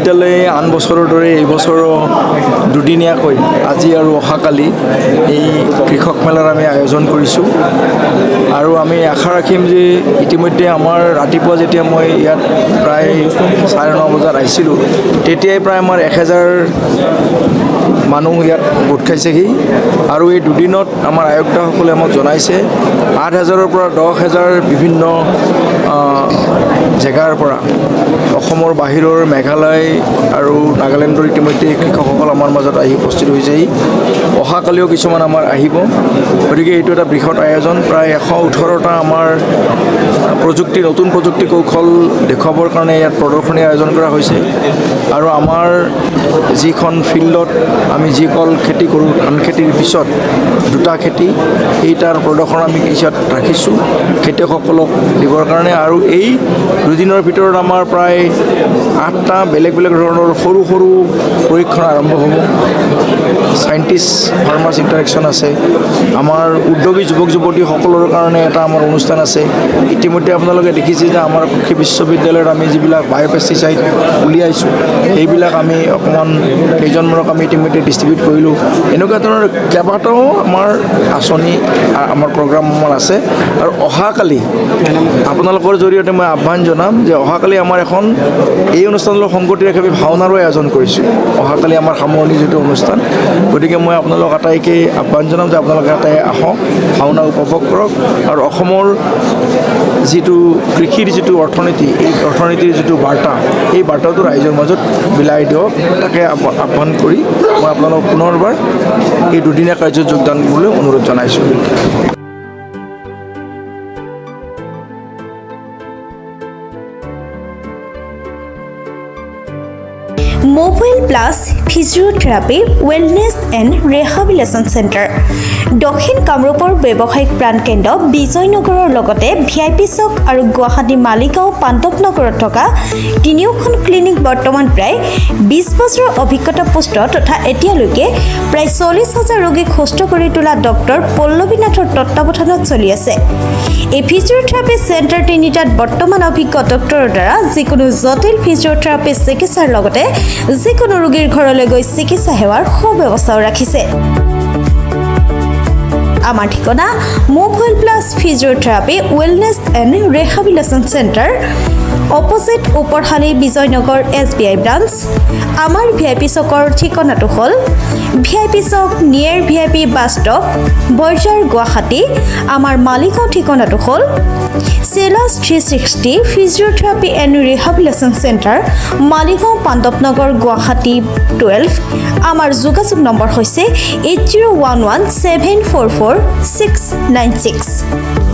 বিদ্যালয়ে আন বছৰৰ দৰে এই বছৰো দুদিনীয়াকৈ আজি আৰু অহাকালি এই কৃষক মেলাৰ আমি আয়োজন কৰিছোঁ আৰু আমি আশা ৰাখিম যে ইতিমধ্যে আমাৰ ৰাতিপুৱা যেতিয়া মই ইয়াত প্ৰায় 9:30 বজাত আহিছিলোঁ তেতিয়াই প্ৰায় আমাৰ 1000 মানুহ ইয়াত গোট খাইছেহি আৰু এই দুদিনত আমাৰ আয়োক্তাসকলে আমাক জনাইছে 8000ৰ পৰা 10000 বিভিন্ন জেগাৰ পৰা অসমৰ বাহিৰৰ মেঘালয় আৰু নাগালেণ্ডৰ ইতিমধ্যে কৃষকসকল আমাৰ মাজত আহি উপস্থিত হৈছেহি অহাকালিও কিছুমান আমাৰ আহিব গতিকে এইটো এটা বৃহৎ আয়োজন প্ৰায় 118টা আমাৰ নতুন প্ৰযুক্তি কৌশল দেখুৱাবৰ কাৰণে ইয়াত প্ৰদৰ্শনী আয়োজন কৰা হৈছে আৰু আমাৰ যিখন ফিল্ডত আমি যিকল খেতি কৰোঁ ধান খেতিৰ পিছত দুটা খেতি এইটাৰ প্ৰদৰ্শন আমি ইয়াত ৰাখিছোঁ খেতিয়কসকলক দিবৰ কাৰণে আৰু এই দুদিনৰ ভিতৰত আমাৰ প্ৰায় 8টা বেলেগ ধৰণৰ সৰু পৰীক্ষণ আৰম্ভ হ'ব সাইণ্টিষ্ট ফাৰ্মাৰ্ছ ইণ্টাৰেকশ্যন আছে আমাৰ উদ্যোগী যুৱক যুৱতীসকলৰ কাৰণে এটা আমাৰ অনুষ্ঠান আছে ইতিমধ্যে আপোনালোকে দেখিছে যে আমাৰ কৃষি বিশ্ববিদ্যালয়ত আমি যিবিলাক বায়'পেষ্টিচাইড উলিয়াইছোঁ সেইবিলাক আমি অকণমান কেইজনমানক আমি ইতিমধ্যে ডিষ্ট্ৰিবিউট কৰিলোঁ এনেকুৱা ধৰণৰ কেইবাটাও আমাৰ আঁচনি আমাৰ প্ৰগ্ৰাম আমাৰ আছে আৰু অহাকালি আপোনালোকৰ জৰিয়তে মই আহ্বান জনাম যে অহাকালি আমাৰ এখন এই অনুষ্ঠানৰ সংগতি ৰাখি ভাওনাৰো আয়োজন কৰিছোঁ অহাকালি আমাৰ সামৰণি যিটো অনুষ্ঠান গতিকে মই আপোনালোক আটাইকে আহ্বান জনাম যে আপোনালোকে আটাই আহক ভাওনা উপভোগ কৰক আৰু অসমৰ যিটো কৃষিৰ যিটো অৰ্থনীতি এই অৰ্থনীতিৰ যিটো বাৰ্তা এই বাৰ্তাটো ৰাইজৰ মাজত বিলাই দিয়ক তাকে আহ্বান কৰি মই আপোনালোকক পুনৰবাৰ এই দুদিনীয়া কাৰ্যত যোগদান কৰিবলৈ অনুৰোধ জনাইছোঁ mobile plus physiotherapy wellness and rehabilitation centre দক্ষিণ কামৰূপৰ ব্যৱসায়িক প্ৰাণকেন্দ্ৰ বিজয়নগৰৰ লগতে VIP চক আৰু গুৱাহাটী মালিগাঁও পাণ্ডৱনগৰত থকা তিনিওখন ক্লিনিক বৰ্তমান প্ৰায় 20 বছৰৰ অভিজ্ঞতা পুষ্ট তথা এতিয়ালৈকে প্ৰায় 40,000 ৰোগীক সুস্থ কৰি তোলা ডক্টৰ পল্লৱী নাথৰ তত্ত্বাৱধানত চলি আছে এই ফিজিঅ'থেৰাপি চেণ্টাৰ তিনিটাত বৰ্তমান অভিজ্ঞ ডক্টৰৰ দ্বাৰা যিকোনো জটিল ফিজিঅ'থেৰাপি চিকিৎসাৰ লগতে যিকোনো ৰোগীৰ ঘৰলৈ গৈ চিকিৎসা সেৱাৰ সুব্যৱস্থাও ৰাখিছে আমাৰ ঠিকনা mobile plus physiotherapy wellness and rehabilitation centre opposite Uparshali Bijoynagar SBI branch আমাৰ VIP চকৰ ঠিকনাটো হ'ল VIP chowk near VIP bus stop Borjhar Guwahati আমাৰ মালিগাঁও ঠিকনাটো হ'ল চেলাছ 360 physiotherapy and rehabilitation centre Maligaon Pandavnagar Guwahati 12 আমাৰ যোগাযোগ নম্বৰ হৈছে 8011744696